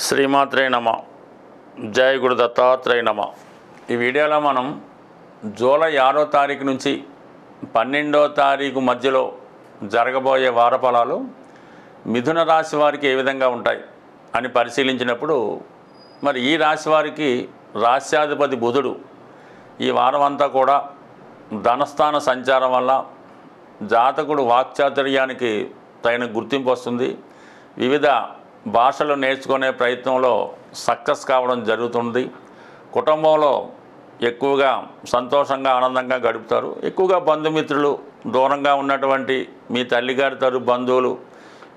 శ్రీమాత్రే నమ. జై గురు దత్తాత్రేయ నమ. ఈ వీడియోలో మనం జూలై 6వ తారీఖు నుంచి 12వ తారీఖు మధ్యలో జరగబోయే వారఫలాలు మిథున రాశి వారికి ఏ విధంగా ఉంటాయి అని పరిశీలించినప్పుడు, మరి ఈ రాశి వారికి రాశ్యాధిపతి బుధుడు ఈ వారం అంతా కూడా ధనస్థాన సంచారం వల్ల జాతకుడు వాక్చాతుర్యానికి తగిన గుర్తింపు వస్తుంది. వివిధ భాషలు నేర్చుకునే ప్రయత్నంలో సక్సెస్ కావడం జరుగుతుంది. కుటుంబంలో ఎక్కువగా సంతోషంగా ఆనందంగా గడుపుతారు. ఎక్కువగా బంధుమిత్రులు, దూరంగా ఉన్నటువంటి మీ తల్లిగారి తరపు బంధువులు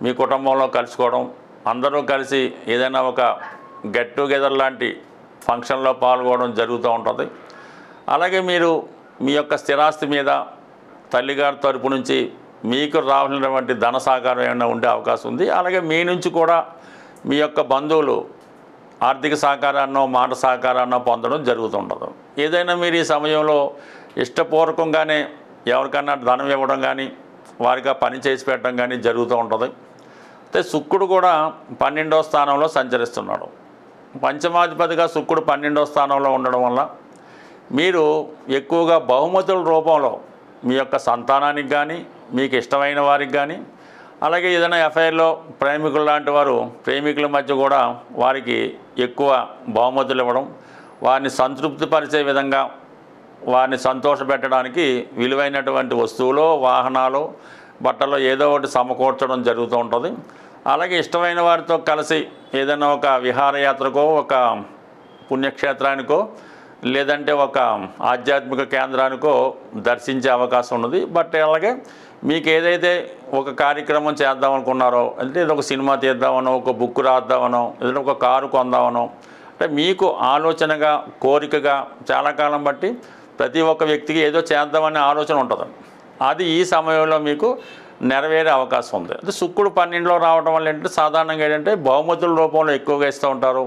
మీ కుటుంబంలో కలుసుకోవడం, అందరూ కలిసి ఏదైనా ఒక గెట్ టుగెదర్ లాంటి ఫంక్షన్లో పాల్గొనడం జరుగుతూ ఉంటుంది. అలాగే మీరు మీ యొక్క స్థిరాస్తి మీద తల్లిగారి తరపు నుంచి మీకు రావాల్సినటువంటి ధన సహకారం ఏమైనా ఉండే అవకాశం ఉంది. అలాగే మీ నుంచి కూడా మీ యొక్క బంధువులు ఆర్థిక సహకారాన్నో మాట సహకారాన్నో పొందడం జరుగుతుంటుంది. ఏదైనా మీరు ఈ సమయంలో ఇష్టపూర్వకంగానే ఎవరికన్నా ధనం ఇవ్వడం కానీ, వారికి ఆ పని చేసి పెట్టడం కానీ జరుగుతూ ఉంటుంది. అయితే శుక్రుడు కూడా 12వ స్థానంలో సంచరిస్తున్నాడు. పంచమాధిపతిగా శుక్రుడు 12వ స్థానంలో ఉండడం వల్ల మీరు ఎక్కువగా బహుమతుల రూపంలో మీ యొక్క సంతానానికి కానీ, మీకు ఇష్టమైన వారికి కానీ, అలాగే ఏదైనా ఎఫ్ఐఆర్లో ప్రేమికులు లాంటి వారు ప్రేమికుల మధ్య కూడా వారికి ఎక్కువ బహుమతులు ఇవ్వడం, వారిని సంతృప్తిపరిచే విధంగా వారిని సంతోషపెట్టడానికి విలువైనటువంటి వస్తువులు, వాహనాలు, బట్టలు ఏదో ఒకటి సమకూర్చడం జరుగుతూ ఉంటుంది. అలాగే ఇష్టమైన వారితో కలిసి ఏదైనా ఒక విహారయాత్రకో, ఒక పుణ్యక్షేత్రానికో, లేదంటే ఒక ఆధ్యాత్మిక కేంద్రానికో దర్శించే అవకాశం ఉన్నది. బట్ అలాగే మీకు ఏదైతే ఒక కార్యక్రమం చేద్దాం అనుకున్నారో, అంటే ఏదో ఒక సినిమా తీద్దామనో, ఒక బుక్ రాద్దామనో, ఏదైనా ఒక కారు కొందామనో, అంటే మీకు ఆలోచనగా, కోరికగా చాలా కాలం బట్టి ప్రతి ఒక్క వ్యక్తికి ఏదో చేద్దామనే ఆలోచన ఉంటుంది. అది ఈ సమయంలో మీకు నెరవేరే అవకాశం ఉంది. అంటే శుక్రుడు 12లో రావడం వల్ల ఏంటంటే సాధారణంగా ఏంటంటే బహుమతుల రూపంలో ఎక్కువగా ఇస్తూ ఉంటారు.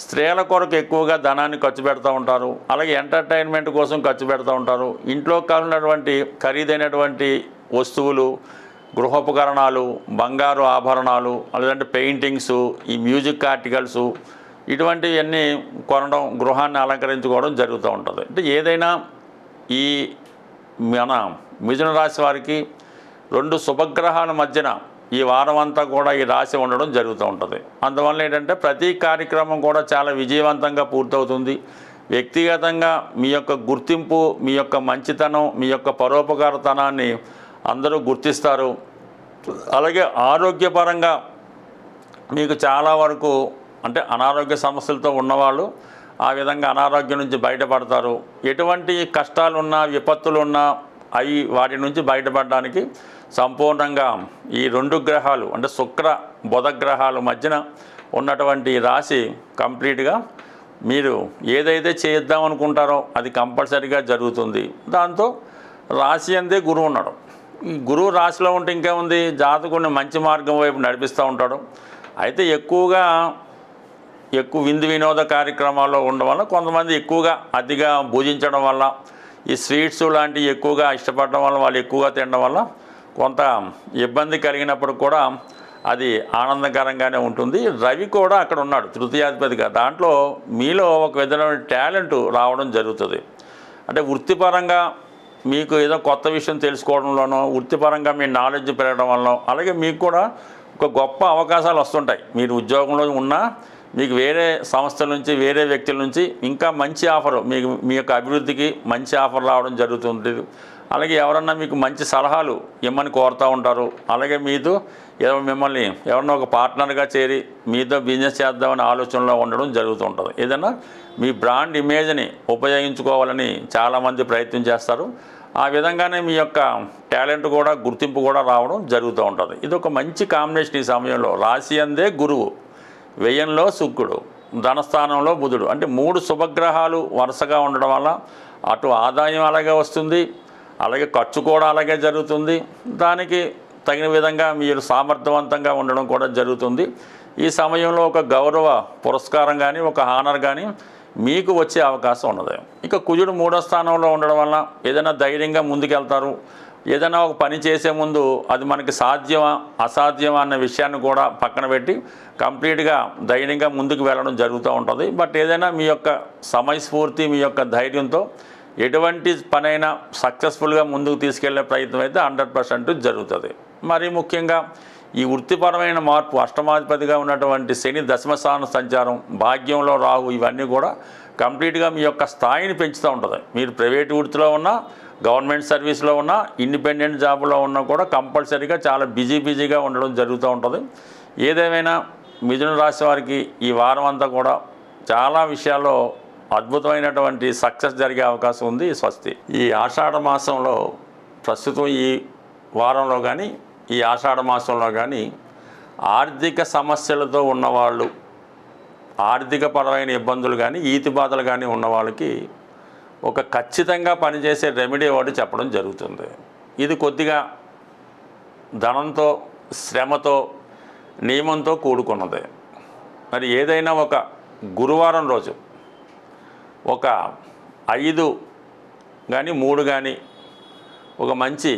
స్త్రీల కొరకు ఎక్కువగా ధనాన్ని ఖర్చు పెడతా ఉంటారు. అలాగే ఎంటర్టైన్మెంట్ కోసం ఖర్చు పెడతా ఉంటారు. ఇంట్లో కావాలన్నటువంటి ఖరీదైనటువంటి వస్తువులు, గృహోపకరణాలు, బంగారు ఆభరణాలు, లేదంటే పెయింటింగ్స్, ఈ మ్యూజిక్ ఆర్టికల్స్, ఇటువంటివన్నీ కొనడం, గృహాన్ని అలంకరించుకోవడం జరుగుతూ ఉంటుంది. అంటే ఏదైనా ఈ మన మిథున రాశి వారికి 2 శుభగ్రహాల మధ్యన ఈ వారం అంతా కూడా ఈ రాశి ఉండడం జరుగుతూ ఉంటుంది. అందువల్ల ఏంటంటే ప్రతి కార్యక్రమం కూడా చాలా విజయవంతంగా పూర్తవుతుంది. వ్యక్తిగతంగా మీ యొక్క గుర్తింపు, మీ యొక్క మంచితనం, మీ యొక్క పరోపకారతనాన్ని అందరూ గుర్తిస్తారు. అలాగే ఆరోగ్యపరంగా మీకు చాలా వరకు అంటే అనారోగ్య సమస్యలతో ఉన్నవాళ్ళు ఆ విధంగా అనారోగ్యం నుంచి బయటపడతారు. ఎటువంటి కష్టాలున్నా, విపత్తులున్నా అవి వాటి నుంచి బయటపడడానికి సంపూర్ణంగా ఈ 2 గ్రహాలు అంటే శుక్ర బుధ గ్రహాల మధ్యన ఉన్నటువంటి రాశి కంప్లీట్గా మీరు ఏదైతే చేద్దాం అనుకుంటారో అది కంపల్సరీగా జరుగుతుంది. దాంతో రాశి అందే గురువు ఉన్నాడు. ఈ గురువు రాశిలో ఉంటే ఇంకేముంది, జాతకుడిని మంచి మార్గం వైపు నడిపిస్తూ ఉంటాడు. అయితే ఎక్కువ విందు వినోద కార్యక్రమాల్లో ఉండడం వల్ల కొంతమంది ఎక్కువగా అతిగా భుజించడం వల్ల, ఈ స్వీట్స్ లాంటివి ఎక్కువగా ఇష్టపడడం వల్ల, వాళ్ళు ఎక్కువగా తినడం వల్ల కొంత ఇబ్బంది కలిగినప్పుడు కూడా అది ఆనందకరంగానే ఉంటుంది. రవి కూడా అక్కడ ఉన్నాడు తృతీయాధిపతిగా. దాంట్లో మీలో ఒక విధమైన టాలెంట్ రావడం జరుగుతుంది. అంటే వృత్తిపరంగా మీకు ఏదో కొత్త విషయం తెలుసుకోవడంలోనో, వృత్తిపరంగా మీ నాలెడ్జ్ పెరగడం వల్ల, అలాగే మీకు కూడా ఒక గొప్ప అవకాశాలు వస్తుంటాయి. మీరు ఉద్యోగంలో ఉన్నా మీకు వేరే సంస్థల నుంచి, వేరే వ్యక్తుల నుంచి ఇంకా మంచి ఆఫర్, మీకు మీ యొక్క అభివృద్ధికి మంచి ఆఫర్ రావడం జరుగుతుంది. అలాగే ఎవరన్నా మీకు మంచి సలహాలు ఇమ్మని కోరుతూ ఉంటారు. అలాగే మీతో మిమ్మల్ని ఎవరన్నా ఒక పార్ట్నర్గా చేరి మీతో బిజినెస్ చేద్దామనే ఆలోచనలో ఉండడం జరుగుతూ ఉంటుంది. ఏదైనా మీ బ్రాండ్ ఇమేజ్ని ఉపయోగించుకోవాలని చాలామంది ప్రయత్నం చేస్తారు. ఆ విధంగానే మీ యొక్క టాలెంట్ కూడా, గుర్తింపు కూడా రావడం జరుగుతూ ఉంటుంది. ఇది ఒక మంచి కాంబినేషన్ ఈ సమయంలో. రాశి అందే గురువు, వ్యయంలో శుక్రుడు, ధనస్థానంలో బుధుడు, అంటే 3 శుభగ్రహాలు వరుసగా ఉండడం వల్ల అటు ఆదాయం అలాగే వస్తుంది, అలాగే ఖర్చు కూడా అలాగే జరుగుతుంది. దానికి తగిన విధంగా మీరు సమర్థవంతంగా ఉండడం కూడా జరుగుతుంది. ఈ సమయంలో ఒక గౌరవ పురస్కారం కానీ, ఒక హానర్ కానీ మీకు వచ్చే అవకాశం ఉన్నది. ఇక కుజుడు 3వ స్థానంలో ఉండడం వల్ల ఏదైనా ధైర్యంగా ముందుకెళ్తారు. ఏదైనా ఒక పని చేసే ముందు అది మనకి సాధ్యమా అసాధ్యమా అన్న విషయాన్ని కూడా పక్కన పెట్టి కంప్లీట్గా ధైర్యంగా ముందుకు వెళ్ళడం జరుగుతూ ఉంటుంది. బట్ ఏదైనా మీ యొక్క సమయస్ఫూర్తి మీ యొక్క ధైర్యంతో ఎటువంటి పనైనా సక్సెస్ఫుల్గా ముందుకు తీసుకెళ్లే ప్రయత్నం అయితే 100% జరుగుతుంది. మరి ముఖ్యంగా ఈ వృత్తిపరమైన మార్పు, అష్టమాధిపతిగా ఉన్నటువంటి శని దశమస్థాన సంచారం, భాగ్యంలో రాహు, ఇవన్నీ కూడా కంప్లీట్గా మీ యొక్క స్థాయిని పెంచుతూ ఉంటుంది. మీరు ప్రైవేట్ వృత్తిలో ఉన్నా, గవర్నమెంట్ సర్వీస్లో ఉన్నా, ఇండిపెండెంట్ జాబ్లో ఉన్నా కూడా కంపల్సరీగా చాలా బిజీగా ఉండడం జరుగుతూ ఉంటుంది. ఏదేమైనా మిథున రాశి వారికి ఈ వారం అంతా కూడా చాలా విషయాల్లో అద్భుతమైనటువంటి సక్సెస్ జరిగే అవకాశం ఉంది. స్వస్తి. ఈ ఆషాఢ మాసంలో ప్రస్తుతం ఈ వారంలో కానీ ఈ ఆషాఢ మాసంలో కానీ ఆర్థిక సమస్యలతో ఉన్నవాళ్ళు, ఆర్థికపరమైన ఇబ్బందులు కానీ ఈతి బాధలు కానీ ఉన్న వాళ్ళకి ఒక ఖచ్చితంగా పనిచేసే రెమెడీ ఒకటి చెప్పడం జరుగుతుంది. ఇది కొద్దిగా ధనంతో, శ్రమతో, నియమంతో కూడుకున్నది. మరి ఏదైనా ఒక గురువారం రోజు ఒక 5 కానీ 3 కానీ ఒక మంచి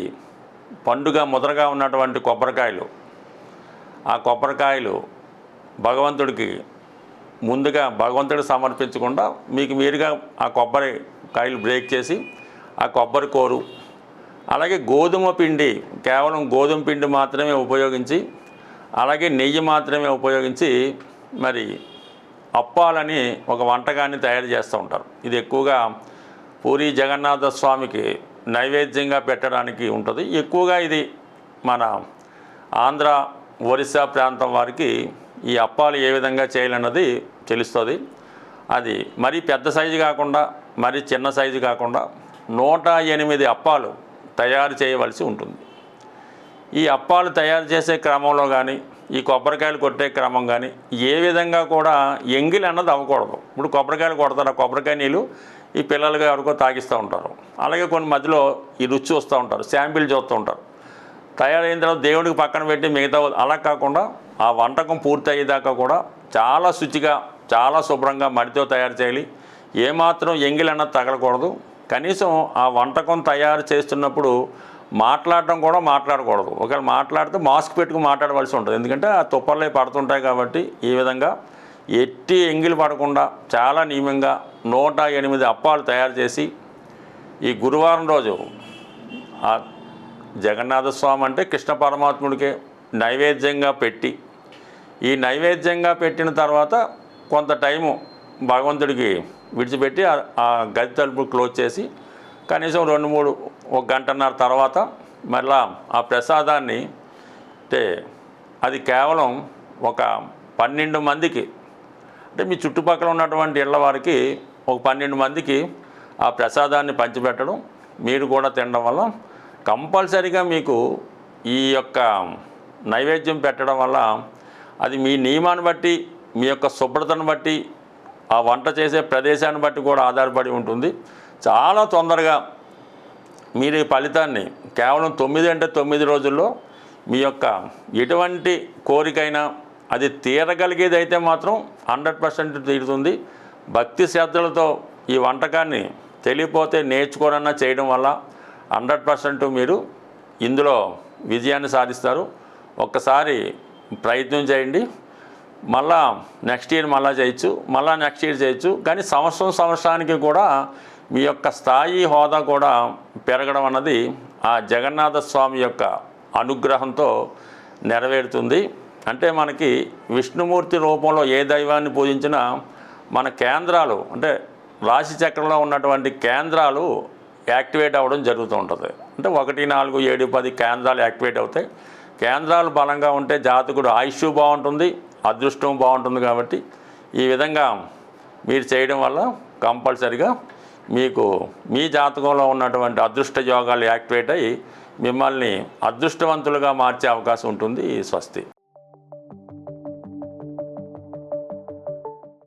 పండుగ ముద్రగా ఉన్నటువంటి కొబ్బరికాయలు, ఆ కొబ్బరికాయలు భగవంతుడికి ముందుగా భగవంతుడికి సమర్పించకుండా మీకు మీరుగా ఆ కొబ్బరికాయలు బ్రేక్ చేసి ఆ కొబ్బరి కోరు, అలాగే గోధుమ పిండి, కేవలం గోధుమ పిండి మాత్రమే ఉపయోగించి, అలాగే నెయ్యి మాత్రమే ఉపయోగించి మరి అప్పాలని ఒక వంటకాన్ని తయారు చేస్తూ ఉంటారు. ఇది ఎక్కువగా పూరి జగన్నాథ స్వామికి నైవేద్యంగా పెట్టడానికి ఉంటుంది. ఎక్కువగా ఇది మన ఆంధ్ర, ఒరిస్సా ప్రాంతం వారికి ఈ అప్పాలు ఏ విధంగా చేయాలన్నది తెలుస్తుంది. అది మరీ పెద్ద సైజు కాకుండా, మరీ చిన్న సైజు కాకుండా 108 అప్పాలు తయారు చేయవలసి ఉంటుంది. ఈ అప్పాలు తయారు చేసే క్రమంలో కానీ, ఈ కొబ్బరికాయలు కొట్టే క్రమం కానీ ఏ విధంగా కూడా ఎంగిలి అన్నది అవ్వకూడదు. ఇప్పుడు కొబ్బరికాయలు కొడతారు, ఆ కొబ్బరికాయ నీళ్ళు ఈ పిల్లలుగా ఎవరికో తాగిస్తూ ఉంటారు. అలాగే కొన్ని మధ్యలో ఈ రుచి వస్తూ ఉంటారు, శాంపిల్ చూస్తూ ఉంటారు. తయారైన తర్వాత దేవుడికి పక్కన పెట్టి మిగతా అలా కాకుండా ఆ వంటకం పూర్తి అయ్యేదాకా కూడా చాలా శుచిగా, చాలా శుభ్రంగా మడితో తయారు చేయాలి. ఏమాత్రం ఎంగిలి అన్నది తగలకూడదు. కనీసం ఆ వంటకం తయారు చేస్తున్నప్పుడు మాట్లాడటం కూడా మాట్లాడకూడదు. ఒకవేళ మాట్లాడితే మాస్క్ పెట్టుకుని మాట్లాడవలసి ఉంటుంది. ఎందుకంటే ఆ తుప్పర్లే పడుతుంటాయి కాబట్టి ఈ విధంగా ఎట్టి ఎంగిలి పడకుండా చాలా నియమంగా 108 అప్పాలు తయారు చేసి ఈ గురువారం రోజు ఆ జగన్నాథ స్వామి అంటే కృష్ణ పరమాత్ముడికే నైవేద్యంగా పెట్టి, ఈ నైవేద్యంగా పెట్టిన తర్వాత కొంత టైము భగవంతుడికి విడిచిపెట్టి ఆ గది తలుపు క్లోజ్ చేసి కనీసం 2-3 1 గంటన్నర తర్వాత మళ్ళా ఆ ప్రసాదాన్ని, అంటే అది కేవలం ఒక 12 మందికి, అంటే మీ చుట్టుపక్కల ఉన్నటువంటి ఇళ్ళ వారికి ఒక 12 మందికి ఆ ప్రసాదాన్ని పంచిపెట్టడం, మీరు కూడా తినడం వల్ల కంపల్సరీగా మీకు ఈ యొక్క నైవేద్యం పెట్టడం వల్ల అది మీ నియమాన్ని బట్టి, మీ యొక్క శుభ్రతను బట్టి, ఆ వంట చేసే ప్రదేశాన్ని బట్టి కూడా ఆధారపడి ఉంటుంది. చాలా తొందరగా మీరు ఈ ఫలితాన్ని కేవలం 9 అంటే 9 రోజుల్లో మీ యొక్క ఎటువంటి కోరికైనా అది తీరగలిగేది అయితే మాత్రం 100% తీరుతుంది. భక్తి శ్రద్ధలతో ఈ వంటకాన్ని తెలియపోతే నేర్చుకోనన్నా చేయడం వల్ల 100% మీరు ఇందులో విజయాన్ని సాధిస్తారు. ఒక్కసారి ప్రయత్నం చేయండి. మళ్ళా నెక్స్ట్ ఇయర్ మళ్ళా చేయొచ్చు, మళ్ళా నెక్స్ట్ ఇయర్ చేయొచ్చు. కానీ సంవత్సరానికి కూడా మీ యొక్క స్థాయి, హోదా కూడా పెరగడం అన్నది ఆ జగన్నాథ స్వామి యొక్క అనుగ్రహంతో నెరవేరుతుంది. అంటే మనకి విష్ణుమూర్తి రూపంలో ఏ దైవాన్ని పూజించినా మన కేంద్రాలు, అంటే రాశి చక్రంలో ఉన్నటువంటి కేంద్రాలు యాక్టివేట్ అవ్వడం జరుగుతూ ఉంటుంది. అంటే 1, 4, 7, 10 కేంద్రాలు యాక్టివేట్ అవుతాయి. కేంద్రాలు బలంగా ఉంటే జాతకుడు ఆయుష్ బాగుంటుంది, అదృష్టం బాగుంటుంది. కాబట్టి ఈ విధంగా మీరు చేయడం వల్ల కంపల్సరిగా మీకు మీ జాతకంలో ఉన్నటువంటి అదృష్ట యోగాలు యాక్టివేట్ అయ్యి మిమ్మల్ని అదృష్టవంతులుగా మార్చే అవకాశం ఉంటుంది. స్వస్తి.